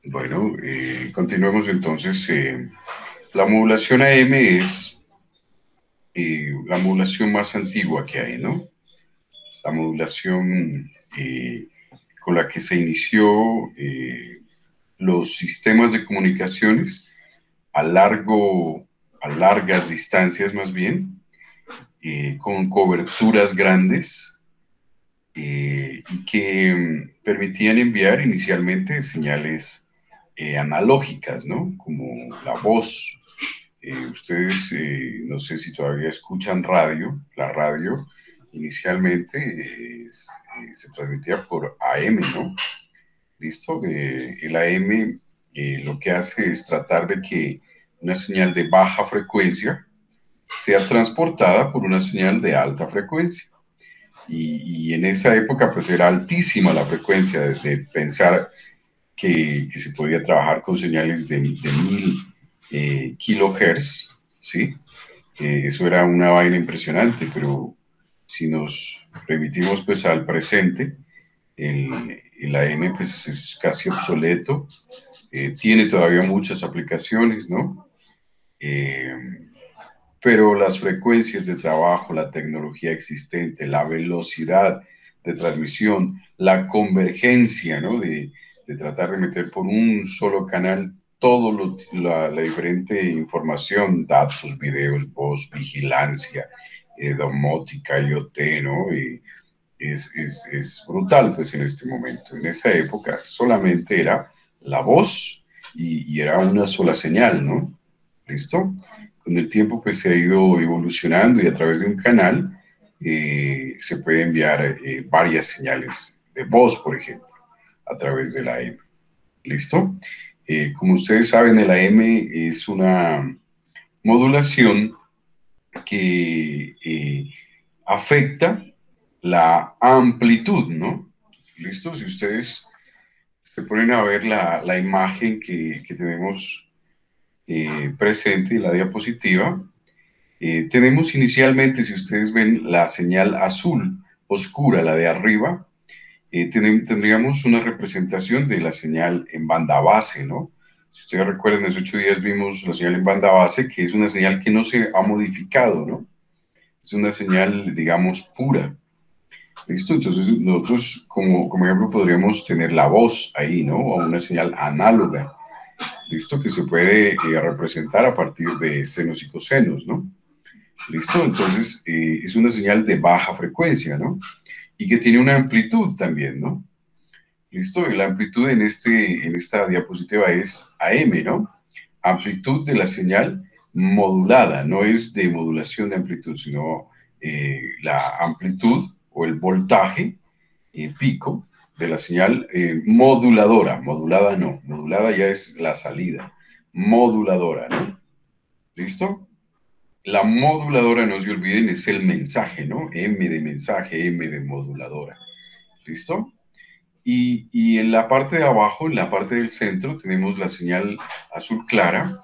Bueno, continuemos entonces. La modulación AM es la modulación más antigua que hay, ¿no? La modulación con la que se inició los sistemas de comunicaciones a a largas distancias más bien, con coberturas grandes y que permitían enviar inicialmente señales analógicas, ¿no? Como la voz. Ustedes, no sé si todavía escuchan radio. La radio inicialmente se transmitía por AM, ¿no? ¿Listo? El AM lo que hace es tratar de que una señal de baja frecuencia sea transportada por una señal de alta frecuencia. Y en esa época pues era altísima la frecuencia de pensar que se podía trabajar con señales de 1000 kilohertz, ¿sí? Eso era una vaina impresionante, pero si nos remitimos pues al presente, el AM pues es casi obsoleto, tiene todavía muchas aplicaciones, ¿no? Eh, pero las frecuencias de trabajo, la tecnología existente, la velocidad de transmisión, la convergencia, ¿no? De tratar de meter por un solo canal toda la diferente información, datos, videos, voz, vigilancia, domótica, IoT, ¿no? Y es brutal, pues, en este momento. En esa época solamente era la voz y era una sola señal, ¿no? ¿Listo? Con el tiempo pues se ha ido evolucionando y a través de un canal se puede enviar varias señales de voz, por ejemplo, a través de la AM. ¿Listo? Como ustedes saben, el AM es una modulación que afecta la amplitud, ¿no? ¿Listo? Si ustedes se ponen a ver la imagen que tenemos presente en la diapositiva, tenemos inicialmente, si ustedes ven la señal azul oscura, la de arriba, tendríamos una representación de la señal en banda base, ¿no? Si ustedes recuerdan, hace 8 días vimos la señal en banda base, que es una señal que no se ha modificado, ¿no? Es una señal, digamos, pura. ¿Listo? Entonces nosotros como ejemplo podríamos tener la voz ahí, ¿no? O una señal análoga, ¿listo? Que se puede representar a partir de senos y cosenos, ¿no? ¿Listo? Entonces, es una señal de baja frecuencia, ¿no? Y que tiene una amplitud también, ¿no? ¿Listo? Y la amplitud en esta diapositiva es AM, ¿no? Amplitud de la señal modulada, no es de modulación de amplitud, sino la amplitud o el voltaje pico de la señal moduladora. Modulada no, modulada ya es la salida. Moduladora, ¿no? ¿Listo? La moduladora, no se olviden, es el mensaje, ¿no? M de mensaje, M de moduladora. ¿Listo? Y en la parte de abajo, en la parte del centro, tenemos la señal azul clara,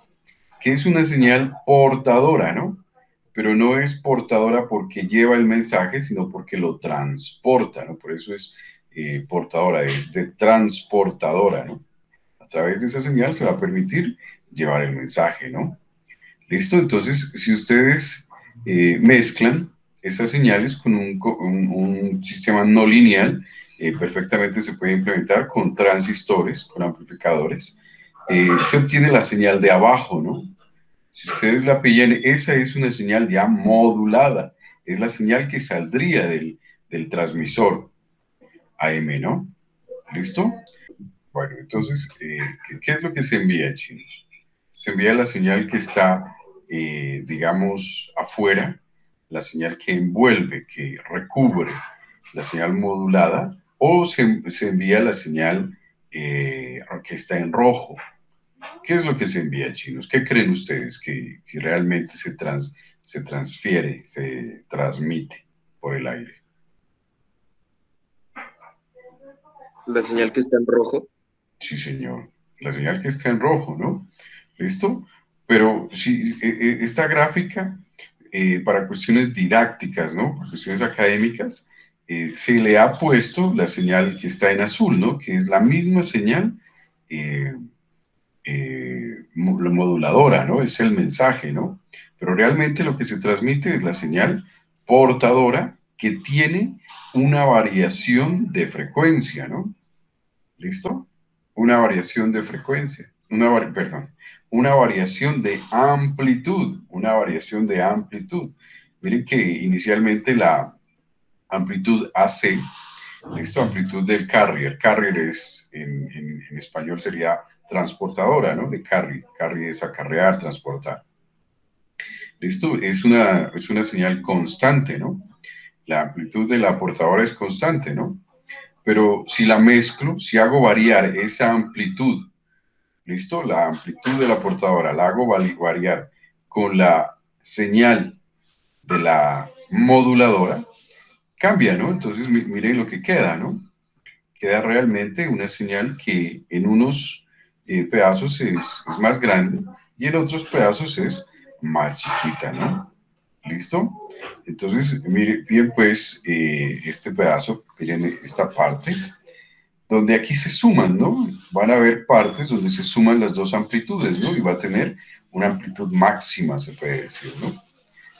que es una señal portadora, ¿no? Pero no es portadora porque lleva el mensaje, sino porque lo transporta, ¿no? Por eso es portadora, es de transportadora, ¿no? A través de esa señal se va a permitir llevar el mensaje, ¿no? ¿Listo? Entonces, si ustedes mezclan esas señales con un sistema no lineal, perfectamente se puede implementar con transistores, con amplificadores. Se obtiene la señal de abajo, ¿no? Si ustedes la pillan, esa es una señal ya modulada. Es la señal que saldría del transmisor AM, ¿no? ¿Listo? Bueno, entonces, ¿qué es lo que se envía, chinos? Se envía la señal que está, digamos, afuera, la señal que envuelve, que recubre la señal modulada, o se envía la señal que está en rojo. ¿Qué es lo que se envía, chinos? ¿Qué creen ustedes que realmente se transfiere, se transmite por el aire? La señal que está en rojo. Sí, señor. La señal que está en rojo, ¿no? ¿Listo? Pero si esta gráfica, para cuestiones didácticas, ¿no? Para cuestiones académicas, se le ha puesto la señal que está en azul, ¿no? Que es la misma señal eh, moduladora, ¿no? Es el mensaje, ¿no? Pero realmente lo que se transmite es la señal portadora que tiene una variación de frecuencia, ¿no? ¿Listo? Una variación de frecuencia, perdón, una variación de amplitud, una variación de amplitud. Miren que inicialmente la amplitud AC, ¿listo? Amplitud del carrier. Carrier es, en español sería transportadora, ¿no? De carry. Carry es acarrear, transportar. ¿Listo? Es una señal constante, ¿no? La amplitud de la portadora es constante, ¿no? Pero si la mezclo, si hago variar esa amplitud, ¿listo? La amplitud de la portadora la hago variar con la señal de la moduladora, cambia, ¿no? Entonces miren lo que queda, ¿no? Queda realmente una señal que en unos pedazos es más grande y en otros pedazos es más chiquita, ¿no? ¿Listo? Entonces, miren bien pues este pedazo, miren esta parte, donde aquí se suman, ¿no? Van a haber partes donde se suman las dos amplitudes, ¿no? Y va a tener una amplitud máxima, se puede decir, ¿no?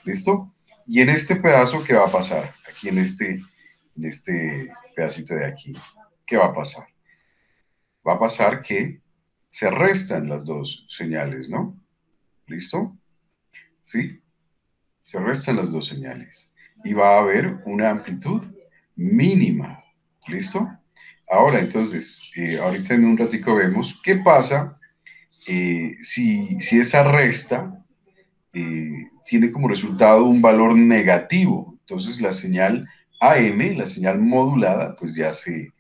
¿Listo? Y en este pedazo, ¿qué va a pasar? Aquí en este pedacito de aquí, ¿qué va a pasar? Va a pasar que se restan las dos señales, ¿no? ¿Listo? ¿Sí? Se restan las dos señales. Y va a haber una amplitud mínima. ¿Listo? Ahora, entonces, ahorita en un ratico vemos qué pasa si esa resta tiene como resultado un valor negativo. Entonces la señal AM, la señal modulada, pues ya se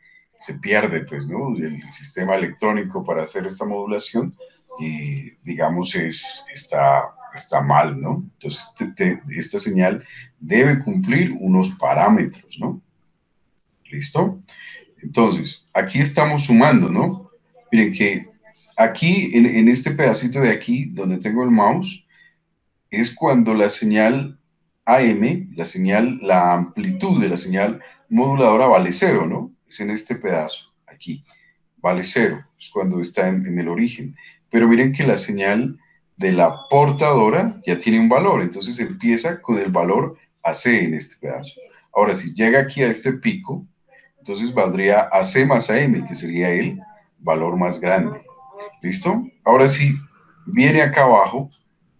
pierde, pues, ¿no? El sistema electrónico para hacer esta modulación, digamos, está mal, ¿no? Entonces esta señal debe cumplir unos parámetros, ¿no? ¿Listo? Entonces, aquí estamos sumando, ¿no? Miren que aquí, en este pedacito de aquí, donde tengo el mouse, es cuando la señal AM, la amplitud de la señal moduladora vale cero, ¿no? Es en este pedazo, aquí, vale cero, es cuando está en el origen. Pero miren que la señal de la portadora ya tiene un valor, entonces empieza con el valor AC en este pedazo. Ahora, si llega aquí a este pico, entonces valdría AC más AM, que sería el valor más grande. ¿Listo? Ahora sí, viene acá abajo,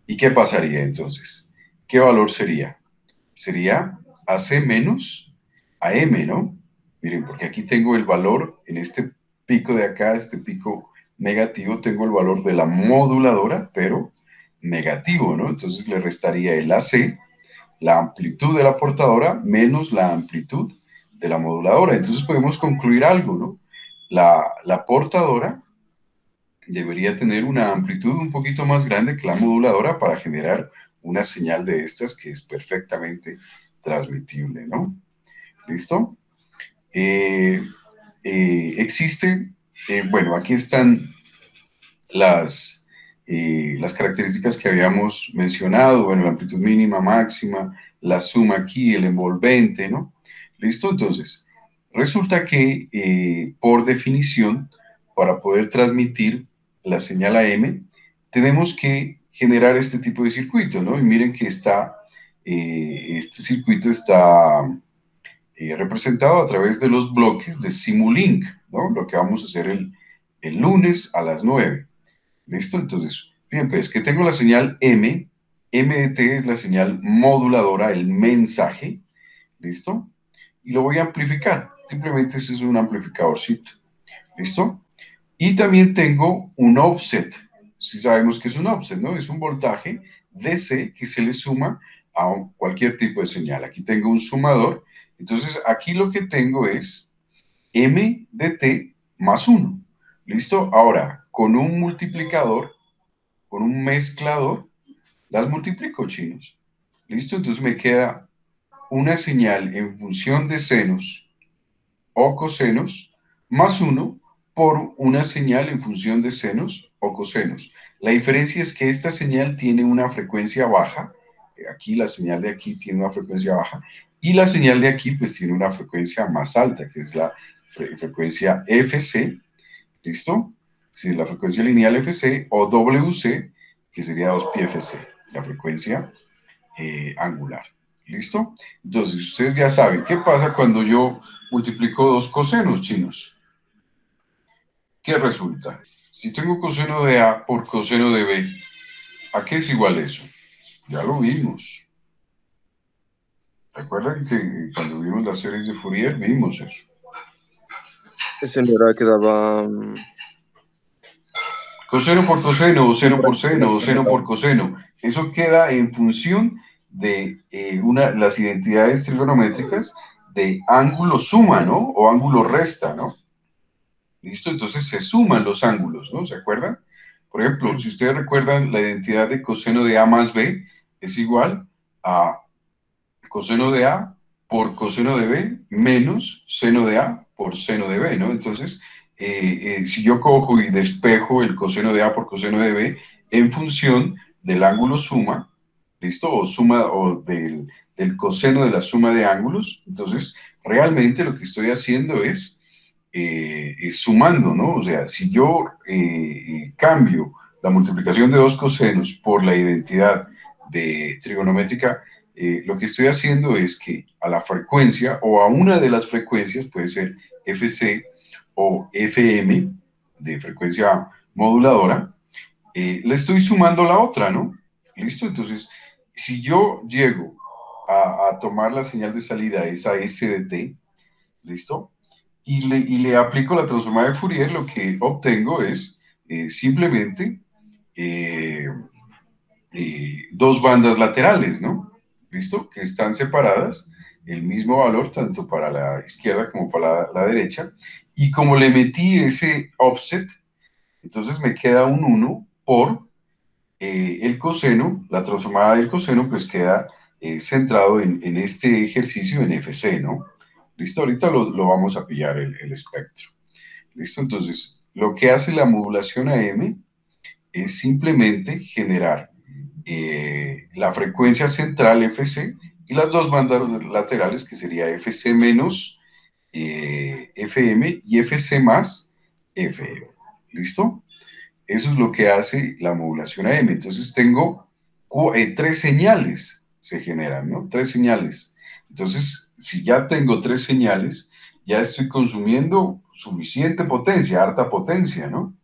¿y qué pasaría entonces? ¿Qué valor sería? Sería AC menos AM, ¿no? Miren, porque aquí tengo el valor, en este pico de acá, este pico negativo, tengo el valor de la moduladora, pero negativo, ¿no? Entonces le restaría el AC, la amplitud de la portadora, menos la amplitud de la moduladora. Entonces podemos concluir algo, ¿no? La portadora debería tener una amplitud un poquito más grande que la moduladora para generar una señal de estas que es perfectamente transmitible, ¿no? ¿Listo? Eh, existe, bueno, aquí están las características que habíamos mencionado, bueno, la amplitud mínima, máxima, la suma aquí, el envolvente, ¿no? ¿Listo? Entonces, resulta que por definición, para poder transmitir la señal AM, tenemos que generar este tipo de circuito, ¿no? Y miren que este circuito está representado a través de los bloques de Simulink, ¿no? Lo que vamos a hacer el lunes a las 9. ¿Listo? Entonces, bien, pues que tengo la señal M, M de T es la señal moduladora, el mensaje, ¿listo? Y lo voy a amplificar, simplemente ese es un amplificadorcito, ¿listo? Y también tengo un offset, si sabemos que es un offset, ¿no? Es un voltaje DC que se le suma a cualquier tipo de señal. Aquí tengo un sumador, entonces aquí lo que tengo es M de T más 1. ¿Listo? Ahora, con un multiplicador, con un mezclador, las multiplico, chinos. ¿Listo? Entonces me queda una señal en función de senos o cosenos más 1 por una señal en función de senos o cosenos. La diferencia es que esta señal tiene una frecuencia baja, aquí la señal de aquí tiene una frecuencia baja, y la señal de aquí pues tiene una frecuencia más alta, que es la frecuencia FC, ¿listo? si la frecuencia lineal FC, o WC, que sería 2pi FC, la frecuencia angular. ¿Listo? Entonces, ustedes ya saben, ¿qué pasa cuando yo multiplico dos cosenos, chinos? ¿Qué resulta? Si tengo coseno de A por coseno de B, ¿a qué es igual eso? Ya lo vimos. ¿Recuerdan que cuando vimos las series de Fourier vimos eso? Ese no era que daba Coseno por coseno, o seno por seno, o seno por representado. coseno. Eso queda en función de las identidades trigonométricas de ángulo suma, ¿no? O ángulo resta, ¿no? ¿Listo? Entonces se suman los ángulos, ¿no? ¿Se acuerdan? Por ejemplo, si ustedes recuerdan, la identidad de coseno de A más B es igual a coseno de A por coseno de B menos seno de A por seno de B, ¿no? Entonces, si yo cojo y despejo el coseno de A por coseno de B en función del ángulo suma, ¿listo? O suma o del coseno de la suma de ángulos, entonces realmente lo que estoy haciendo es sumando, ¿no? O sea, si yo cambio la multiplicación de dos cosenos por la identidad de trigonométrica, lo que estoy haciendo es que a la frecuencia o a una de las frecuencias, puede ser FC o FM, de frecuencia moduladora, le estoy sumando la otra, ¿no? ¿Listo? Entonces, si yo llego a tomar la señal de salida, esa S de t, ¿listo? Y le aplico la transformada de Fourier, lo que obtengo es simplemente eh, dos bandas laterales, ¿no? ¿Listo? Que están separadas, el mismo valor tanto para la izquierda como para la derecha, y como le metí ese offset, entonces me queda un 1 por el coseno, la transformada del coseno, pues queda centrado en este ejercicio en FC, ¿no? ¿Listo? Ahorita lo vamos a pillar el espectro. ¿Listo? Entonces, lo que hace la modulación AM es simplemente generar la frecuencia central FC y las dos bandas laterales, que sería FC menos FM y FC más FM. ¿Listo? Eso es lo que hace la modulación AM. Entonces tengo tres señales, se generan, ¿no? Tres señales. Entonces, si ya tengo tres señales, ya estoy consumiendo suficiente potencia, harta potencia, ¿no?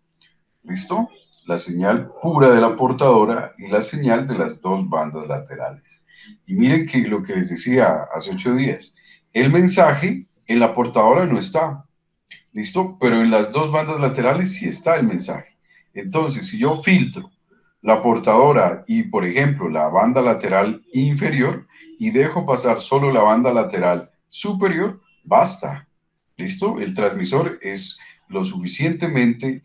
¿Listo? La señal pura de la portadora y la señal de las dos bandas laterales. Y miren que lo que les decía hace 8 días, el mensaje en la portadora no está, ¿listo? Pero en las dos bandas laterales sí está el mensaje. Entonces, si yo filtro la portadora y, por ejemplo, la banda lateral inferior y dejo pasar solo la banda lateral superior, basta. ¿Listo? El transmisor es lo suficientemente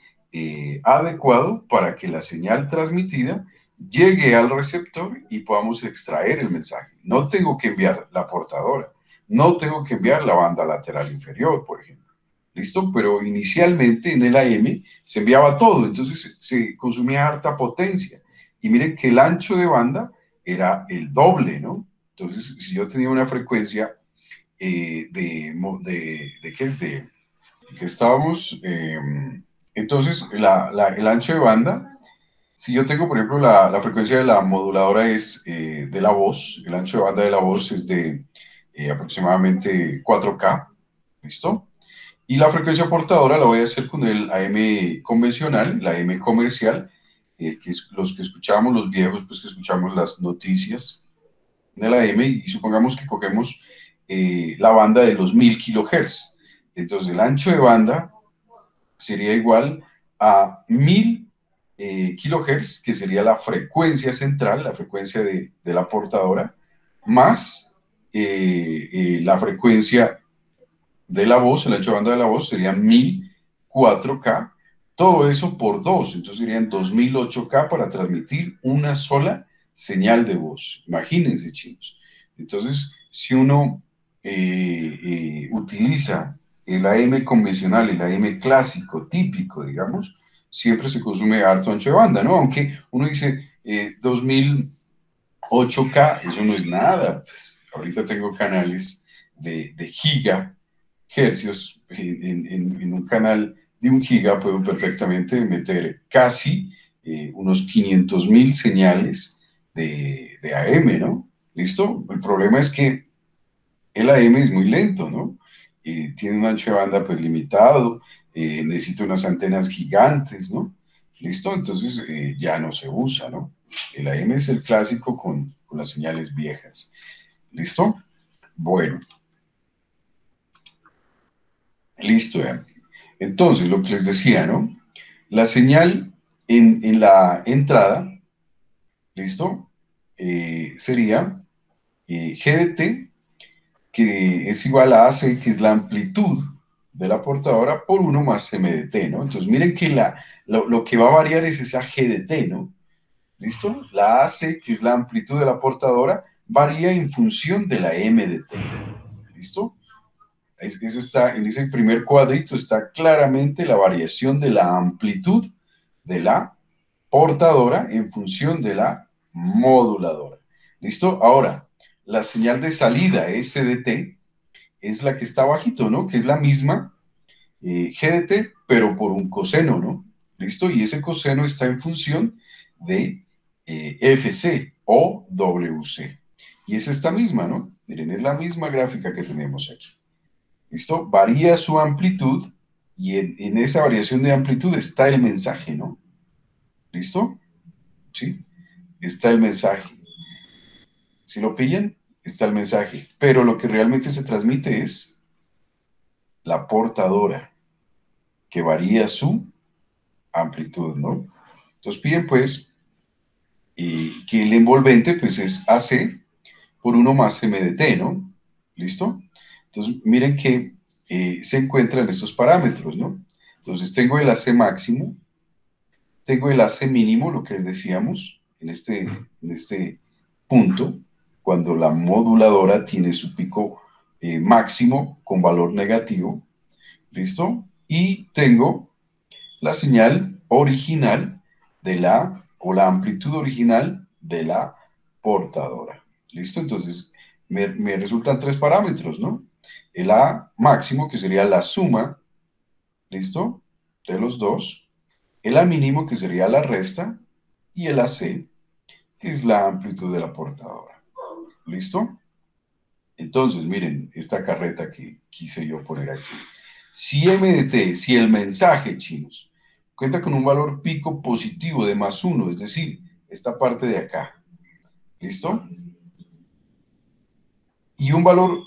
adecuado para que la señal transmitida llegue al receptor y podamos extraer el mensaje. No tengo que enviar la portadora, no tengo que enviar la banda lateral inferior, por ejemplo. ¿Listo? Pero inicialmente en el AM se enviaba todo, entonces se consumía harta potencia. Y miren que el ancho de banda era el doble, ¿no? Entonces, si yo tenía una frecuencia de ¿qué es? De que estábamos, entonces el ancho de banda, si yo tengo, por ejemplo, la frecuencia de la moduladora es de la voz, el ancho de banda de la voz es de aproximadamente 4K, ¿listo? Y la frecuencia portadora la voy a hacer con el AM convencional, la AM comercial, que es los que escuchamos, los viejos, pues que escuchamos las noticias en el AM, y supongamos que cogemos la banda de los 1000 kHz. Entonces el ancho de banda sería igual a 1000 kHz, que sería la frecuencia central, la frecuencia de la portadora, más la frecuencia de la voz, el ancho de banda de la voz sería 1004K, todo eso por 2, entonces serían 2008K para transmitir una sola señal de voz. Imagínense, chicos. Entonces, si uno utiliza el AM convencional, el AM clásico, típico, digamos, siempre se consume harto ancho de banda, ¿no? Aunque uno dice 2008K, eso no es nada. Pues, ahorita tengo canales de giga hercios en un canal de 1 giga puedo perfectamente meter casi unos 500.000 señales de AM, ¿no? ¿Listo? El problema es que el AM es muy lento, ¿no? Tiene un ancho de banda pues limitado, necesita unas antenas gigantes, ¿no? ¿Listo? Entonces ya no se usa, ¿no? El AM es el clásico con las señales viejas. ¿Listo? Bueno, listo. ¿Ya? Entonces, lo que les decía, ¿no? La señal en la entrada, ¿listo? Sería GDT, que es igual a AC, que es la amplitud de la portadora, por 1 más MDT, ¿no? Entonces, miren que lo que va a variar es esa GDT, ¿no? ¿Listo? La AC, que es la amplitud de la portadora, varía en función de la MDT. ¿Listo? Eso está, en ese primer cuadrito está claramente la variación de la amplitud de la portadora en función de la moduladora. ¿Listo? Ahora, la señal de salida SDT es la que está abajito, ¿no? Que es la misma GDT, pero por un coseno, ¿no? ¿Listo? Y ese coseno está en función de FC o WC. Y es esta misma, ¿no? Miren, es la misma gráfica que tenemos aquí. ¿Listo? Varía su amplitud y en esa variación de amplitud está el mensaje, ¿no? ¿Listo? ¿Sí? Está el mensaje. Si lo pillan, está el mensaje. Pero lo que realmente se transmite es la portadora, que varía su amplitud, ¿no? Entonces piden, pues, que el envolvente, pues, es AC por 1 más MDT, ¿no? ¿Listo? Entonces, miren que se encuentran estos parámetros, ¿no? Entonces, tengo el AC máximo, tengo el AC mínimo, lo que decíamos, en este punto, cuando la moduladora tiene su pico máximo con valor negativo, ¿listo? Y tengo la señal original o la amplitud original de la portadora, ¿listo? Entonces, me resultan 3 parámetros, ¿no? El A máximo, que sería la suma, ¿listo? De los dos, el A mínimo, que sería la resta, y el AC, que es la amplitud de la portadora. ¿Listo? Entonces, miren, esta carreta que quise yo poner aquí. Si MDT, si el mensaje, chinos, cuenta con un valor pico positivo de +1, es decir, esta parte de acá, ¿listo? Y un valor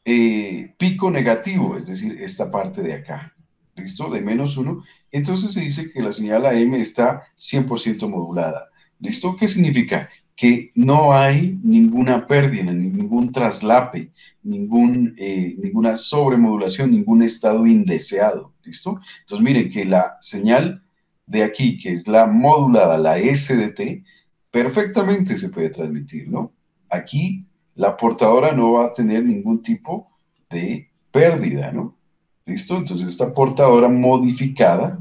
pico negativo, es decir, esta parte de acá, ¿listo? De -1, entonces se dice que la señal AM está 100% modulada, ¿listo? ¿Qué significa? Que no hay ninguna pérdida, ningún traslape, ninguna sobremodulación, ningún estado indeseado, ¿listo? Entonces miren que la señal de aquí, que es la modulada, la SDT, perfectamente se puede transmitir, ¿no? Aquí la portadora no va a tener ningún tipo de pérdida, ¿no? ¿Listo? Entonces esta portadora modificada,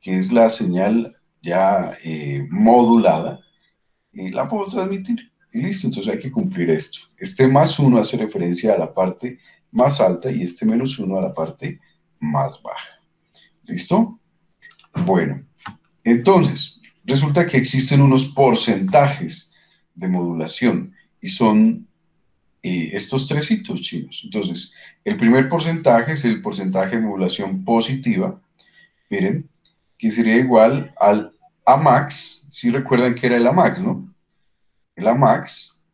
que es la señal ya modulada, la puedo transmitir. Y listo, entonces hay que cumplir esto. Este +1 hace referencia a la parte más alta y este -1 a la parte más baja. ¿Listo? Bueno, entonces, resulta que existen unos porcentajes de modulación y son estos 3 hitos chinos. Entonces, el primer porcentaje es el porcentaje de modulación positiva, miren, que sería igual al Amax, si recuerdan que era el Amax, ¿no? El Amax,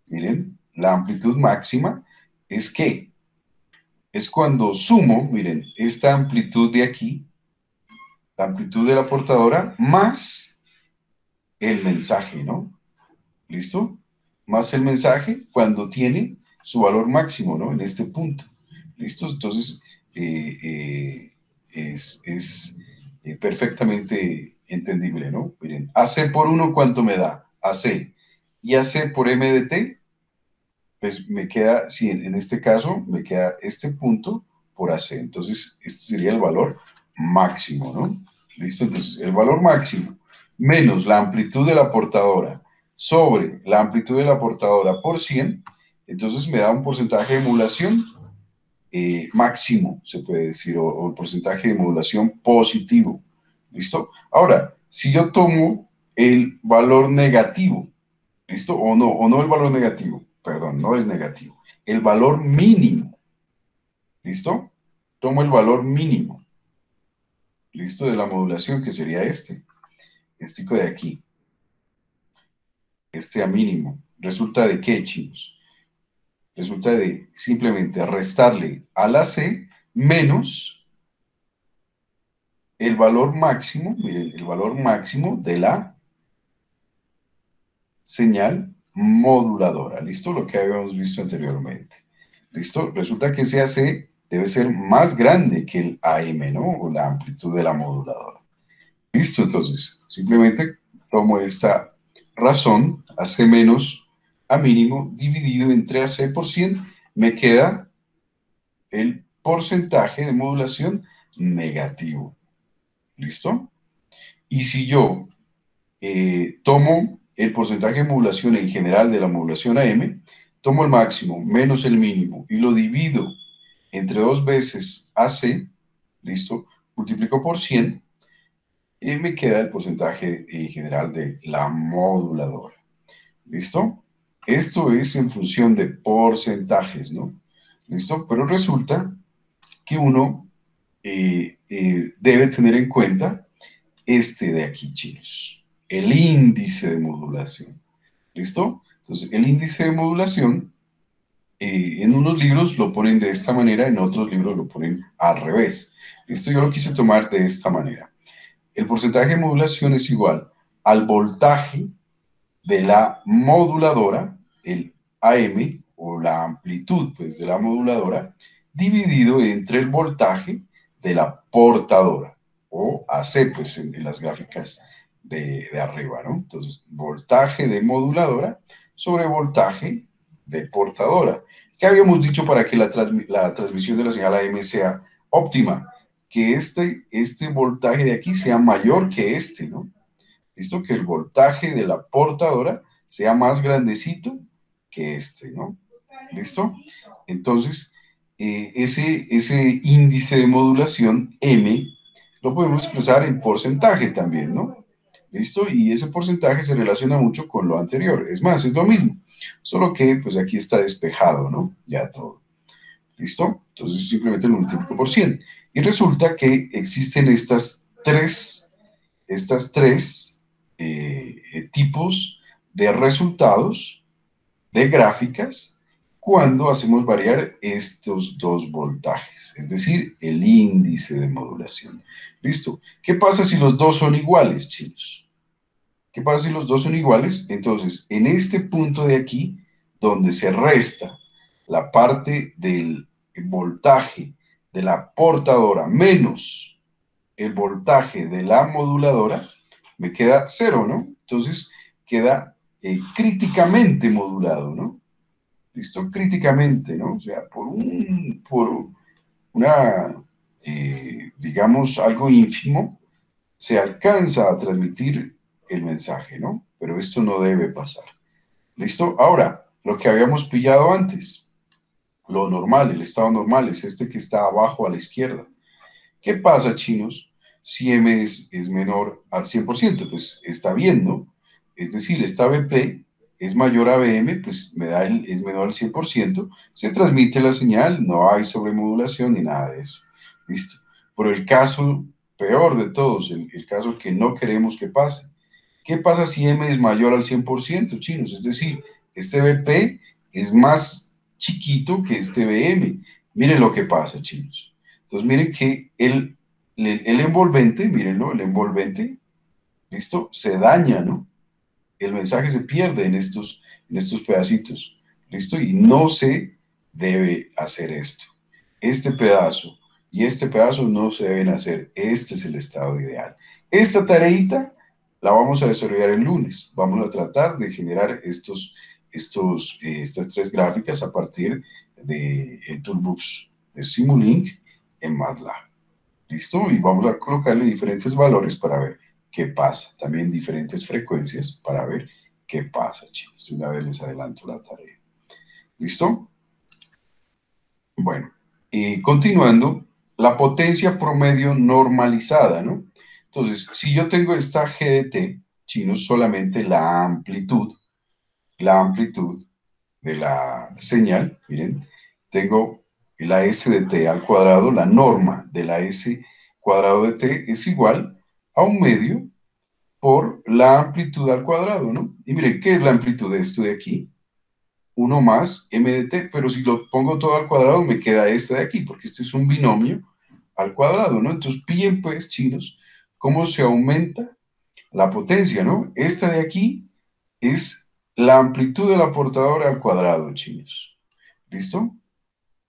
miren, la amplitud máxima es que es cuando sumo, miren, esta amplitud de aquí, la amplitud de la portadora, más el mensaje, ¿no? ¿Listo? Más el mensaje cuando tiene su valor máximo, ¿no? En este punto. ¿Listo? Entonces, es perfectamente entendible, ¿no? Miren, AC por 1, ¿cuánto me da? AC. Y AC por MDT, pues me queda, si en este caso, me queda este punto por AC. Entonces, este sería el valor máximo, ¿no? ¿Listo? Entonces, el valor máximo menos la amplitud de la portadora sobre la amplitud de la portadora por 100, entonces me da un porcentaje de modulación máximo, se puede decir, o el porcentaje de modulación positivo. ¿Listo? Ahora, si yo tomo el valor negativo, ¿listo? O no el valor negativo, perdón, no es negativo, el valor mínimo, ¿listo? Tomo el valor mínimo, ¿listo? De la modulación, que sería este de aquí, este a mínimo. ¿Resulta de qué, chicos? Resulta de simplemente restarle a la C menos el valor máximo, miren, el valor máximo de la señal moduladora. ¿Listo? Lo que habíamos visto anteriormente. ¿Listo? Resulta que ese AC debe ser más grande que el AM, ¿no? O la amplitud de la moduladora. ¿Listo? Entonces, simplemente tomo esta razón, AC menos A mínimo, dividido entre AC por 100, me queda el porcentaje de modulación negativo. ¿Listo? Y si yo tomo el porcentaje de modulación en general de la modulación AM, tomo el máximo menos el mínimo y lo divido entre 2 veces AC, ¿listo? Multiplico por 100 y me queda el porcentaje en general de la moduladora, ¿listo? Esto es en función de porcentajes, ¿no? ¿Listo? Pero resulta que uno debe tener en cuenta este de aquí, chicos, el índice de modulación. ¿Listo? Entonces, el índice de modulación, en unos libros lo ponen de esta manera, en otros libros lo ponen al revés. ¿Listo? Yo lo quise tomar de esta manera. El porcentaje de modulación es igual al voltaje de la moduladora, el AM, o la amplitud, pues, de la moduladora, dividido entre el voltaje de la portadora, o AC, pues, en las gráficas de arriba, ¿no? Entonces, voltaje de moduladora sobre voltaje de portadora. ¿Qué habíamos dicho para que la transmisión de la señal AM sea óptima? Que este voltaje de aquí sea mayor que este, ¿no? ¿Listo? Que el voltaje de la portadora sea más grandecito que este, ¿no? ¿Listo? Entonces, ese índice de modulación M lo podemos expresar en porcentaje también, ¿no? ¿Listo? Y ese porcentaje se relaciona mucho con lo anterior. Es más, es lo mismo. Solo que, pues aquí está despejado, ¿no? Ya todo. ¿Listo? Entonces simplemente lo multiplico por 100. Y resulta que existen estas tres tipos de resultados de gráficas cuando hacemos variar estos dos voltajes, es decir, el índice de modulación. ¿Listo? ¿Qué pasa si los dos son iguales, chicos? ¿Qué pasa si los dos son iguales? Entonces, en este punto de aquí, donde se resta la parte del voltaje de la portadora menos el voltaje de la moduladora, me queda cero, ¿no? Entonces queda críticamente modulado, ¿no? ¿Listo? Críticamente, ¿no? O sea, por una, digamos, algo ínfimo, se alcanza a transmitir el mensaje, ¿no? Pero esto no debe pasar. ¿Listo? Ahora, lo que habíamos pillado antes, lo normal, el estado normal, es este que está abajo a la izquierda. ¿Qué pasa, chinos, si M es menor al 100%? Pues está bien, ¿no? Es decir, esta BP es mayor a BM, pues es menor al 100%, se transmite la señal, no hay sobremodulación ni nada de eso. ¿Listo? Pero el caso peor de todos, el caso que no queremos que pase. ¿Qué pasa si M es mayor al 100%, chinos? Es decir, este BP es más chiquito que este BM. Miren lo que pasa, chinos. Entonces, miren que el envolvente, mírenlo, el envolvente, ¿listo? Se daña, ¿no? El mensaje se pierde en estos pedacitos, ¿listo? Y no se debe hacer esto. Este pedazo y este pedazo no se deben hacer. Este es el estado ideal. Esta tareita la vamos a desarrollar el lunes. Vamos a tratar de generar estas tres gráficas a partir del Toolbox de Simulink en MATLAB. ¿Listo? Y vamos a colocarle diferentes valores para ver qué pasa. También diferentes frecuencias para ver qué pasa, chicos. De una vez les adelanto la tarea. ¿Listo? Bueno, Continuando, la potencia promedio normalizada, ¿no? Entonces, si yo tengo esta G de T, chino, solamente la amplitud de la señal, miren, tengo la S de T al cuadrado, la norma de la S cuadrado de T es igual a un medio por la amplitud al cuadrado, ¿no? Y miren, ¿qué es la amplitud de esto de aquí? 1 más m de t, pero si lo pongo todo al cuadrado me queda este de aquí, porque este es un binomio al cuadrado, ¿no? Entonces, pillen pues, chinos, cómo se aumenta la potencia, ¿no? Esta de aquí es la amplitud de la portadora al cuadrado, chinos. ¿Listo?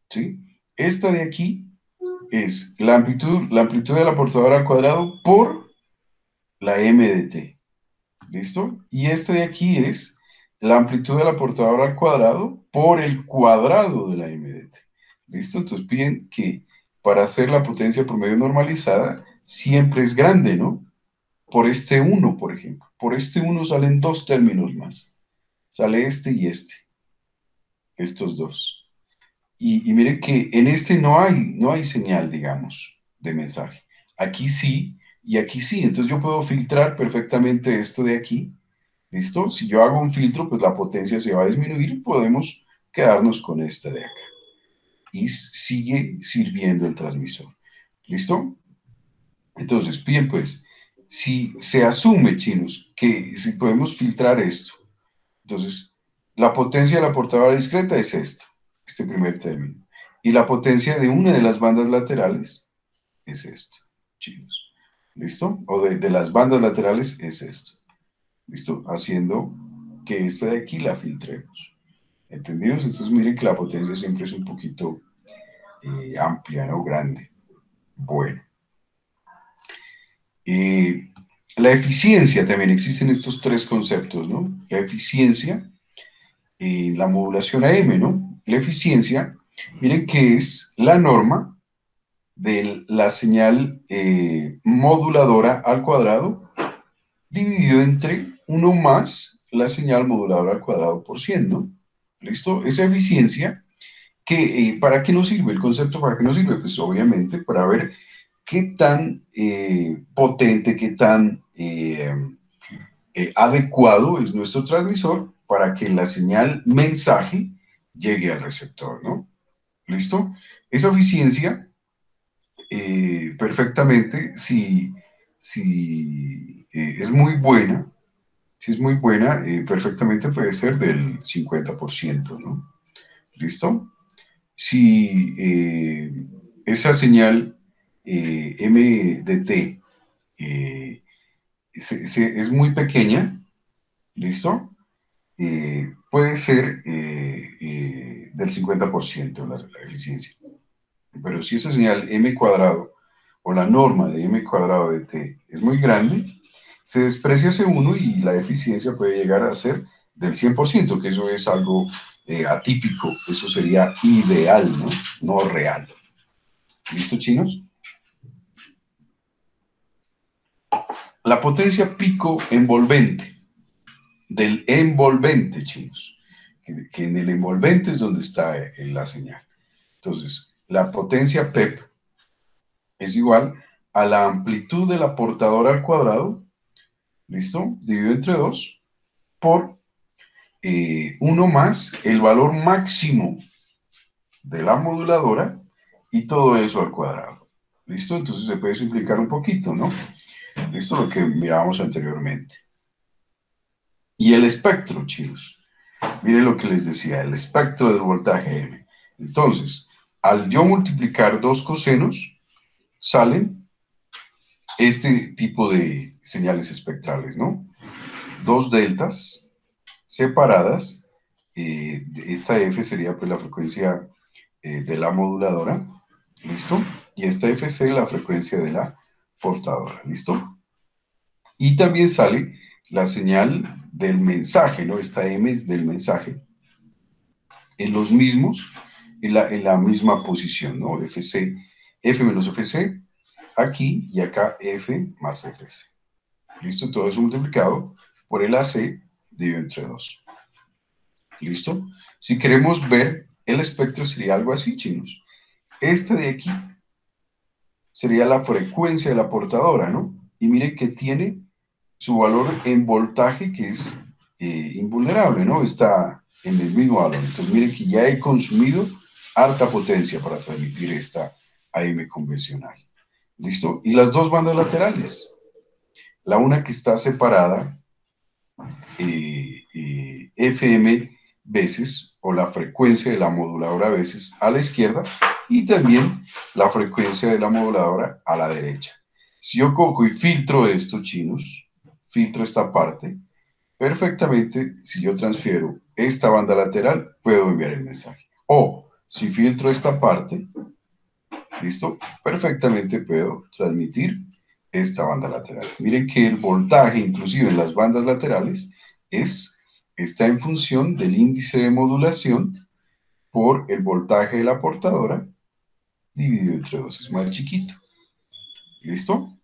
¿Sí? Esta de aquí es la amplitud de la portadora al cuadrado por la m de t. ¿Listo? Y este de aquí es la amplitud de la portadora al cuadrado por el cuadrado de la m de t. ¿Listo? Entonces piden que para hacer la potencia promedio normalizada siempre es grande, ¿no? Por este 1, por ejemplo. Por este 1 salen dos términos más. Sale este y este. Estos dos. Y miren que en este no hay señal, digamos, de mensaje. Aquí sí y aquí sí. Entonces yo puedo filtrar perfectamente esto de aquí. ¿Listo? Si yo hago un filtro, pues la potencia se va a disminuir y podemos quedarnos con esta de acá. Y sigue sirviendo el transmisor. ¿Listo? Entonces, bien, pues, si se asume, chinos, que si podemos filtrar esto, entonces, la potencia de la portadora discreta es esto, este primer término. Y la potencia de una de las bandas laterales es esto, chinos. ¿Listo? O de las bandas laterales es esto. ¿Listo? Haciendo que esta de aquí la filtremos. ¿Entendidos? Entonces miren que la potencia siempre es un poquito amplia, ¿no? Grande. Bueno. La eficiencia también, existen estos tres conceptos, ¿no? La eficiencia, la modulación AM, ¿no? La eficiencia, miren que es la norma de la señal moduladora al cuadrado dividido entre 1 más la señal moduladora al cuadrado por 100, ¿no? ¿Listo? Esa eficiencia, que, ¿para qué nos sirve? El concepto, ¿para qué nos sirve? Pues obviamente para ver qué tan potente, qué tan adecuado es nuestro transmisor para que la señal mensaje llegue al receptor, ¿no? ¿Listo? Esa eficiencia, perfectamente, si es muy buena, si es muy buena, perfectamente puede ser del 50%, ¿no? ¿Listo? Si esa señal MDT es muy pequeña, ¿listo? Puede ser del 50% la eficiencia. Pero si esa señal m cuadrado o la norma de m cuadrado de t es muy grande, se desprecia ese 1 y la eficiencia puede llegar a ser del 100%, que eso es algo atípico, eso sería ideal, ¿no? No real. ¿Listo, chinos? La potencia pico envolvente, del envolvente, chinos, que en el envolvente es donde está la señal. Entonces, la potencia PEP es igual a la amplitud de la portadora al cuadrado, ¿listo? Dividido entre 2 por 1 más el valor máximo de la moduladora y todo eso al cuadrado. ¿Listo? Entonces se puede simplificar un poquito, ¿no? Esto es lo que mirábamos anteriormente. Y el espectro, chicos. Miren lo que les decía, el espectro del voltaje M. Entonces, al yo multiplicar dos cosenos, salen este tipo de señales espectrales, ¿no? Dos deltas separadas. Esta F sería pues la frecuencia de la moduladora, ¿listo? Y esta FC la frecuencia de la portadora, ¿listo? Y también sale la señal del mensaje, ¿no? Esta M es del mensaje, en los mismos, en la misma posición, ¿no? FC, F menos FC, aquí y acá F más FC. ¿Listo? Todo eso multiplicado por el AC dividido entre 2. ¿Listo? Si queremos ver el espectro sería algo así, chinos. esta de aquí sería la frecuencia de la portadora, ¿no? Y miren que tiene su valor en voltaje que es invulnerable, ¿no? Está en el mismo valor. Entonces miren que ya he consumido harta potencia para transmitir esta AM convencional. ¿Listo? Y las dos bandas laterales. La una que está separada, FM veces, o la frecuencia de la moduladora veces a la izquierda, y también la frecuencia de la moduladora a la derecha. Si yo cojo y filtro estos chinos, filtro esta parte, perfectamente, si yo transfiero esta banda lateral, puedo enviar el mensaje. O, si filtro esta parte, ¿listo? Perfectamente puedo transmitir esta banda lateral. Miren que el voltaje, inclusive en las bandas laterales, está en función del índice de modulación por el voltaje de la portadora dividido entre 2, es más chiquito. ¿Listo?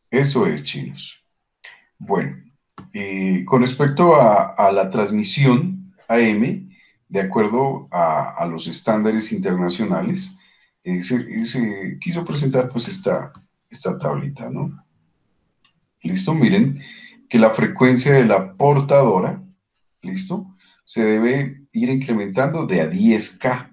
Eso es, chinos. Bueno, con respecto a la transmisión AM, de acuerdo a los estándares internacionales, se quiso presentar pues esta tablita, ¿no? ¿Listo? Miren que la frecuencia de la portadora, ¿listo? Se debe ir incrementando de a 10K,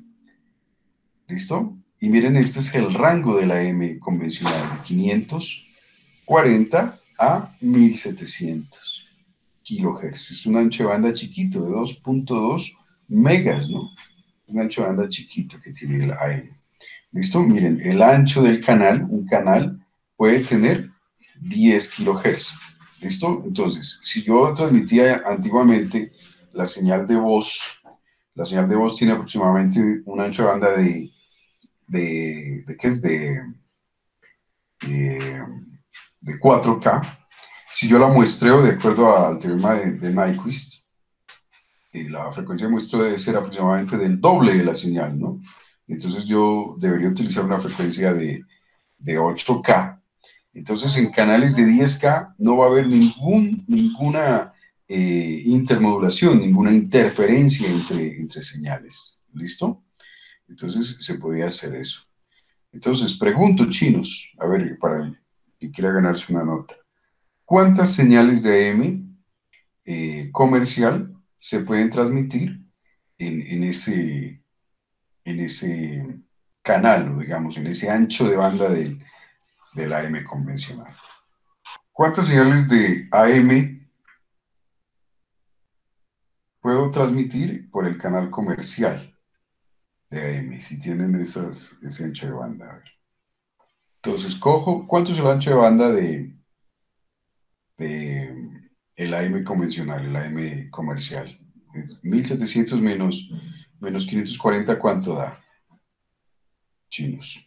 ¿listo? Y miren, este es el rango de la M convencional, de 540 a 1700 kilohertz. Es un ancho de banda chiquito, de 2.2 megas, ¿no? Un ancho de banda chiquito que tiene el AM. ¿Listo? Miren, el ancho del canal, un canal puede tener 10 kilohertz. ¿Listo? Entonces, si yo transmitía antiguamente la señal de voz tiene aproximadamente un ancho de banda ¿de qué es? De, de 4K. Si yo la muestreo de acuerdo al teorema de Nyquist, la frecuencia de muestreo debe ser aproximadamente del doble de la señal, ¿no? Entonces yo debería utilizar una frecuencia de 8K. Entonces en canales de 10K no va a haber ninguna intermodulación, ninguna interferencia entre señales. ¿Listo? Entonces se podía hacer eso. Entonces pregunto, chinos, a ver, para el que quiera ganarse una nota, ¿cuántas señales de AM comercial se pueden transmitir en ese canal, o digamos, en ese ancho de banda del AM convencional? ¿Cuántas señales de AM puedo transmitir por el canal comercial de AM? Si tienen ese ancho de banda. A ver. Entonces, cojo, ¿cuánto es el ancho de banda de el AM convencional, el AM comercial? Es 1700 menos 540, ¿cuánto da? Chinos.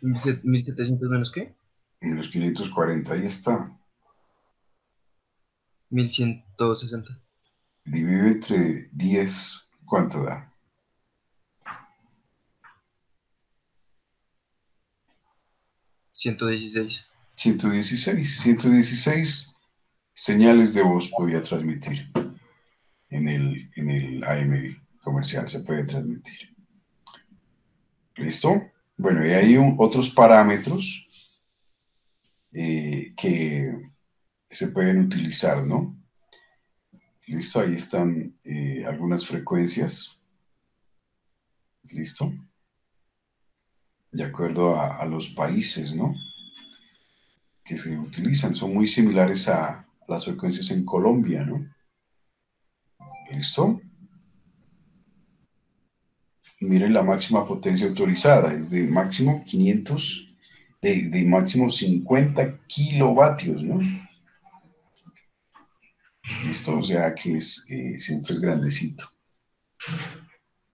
1700 menos qué? Menos 540, ahí está. 1160. Dividido entre 10, ¿cuánto da? 116. 116 señales de voz podía transmitir en el AM comercial, se puede transmitir. ¿Listo? Bueno, y hay otros parámetros que se pueden utilizar, ¿no? Listo, ahí están algunas frecuencias. Listo. De acuerdo a los países, ¿no? Que se utilizan, son muy similares a las frecuencias en Colombia, ¿no? ¿Listo? Miren la máxima potencia autorizada, es de máximo 500, de máximo 50 kilovatios, ¿no? ¿Listo? O sea que siempre es grandecito.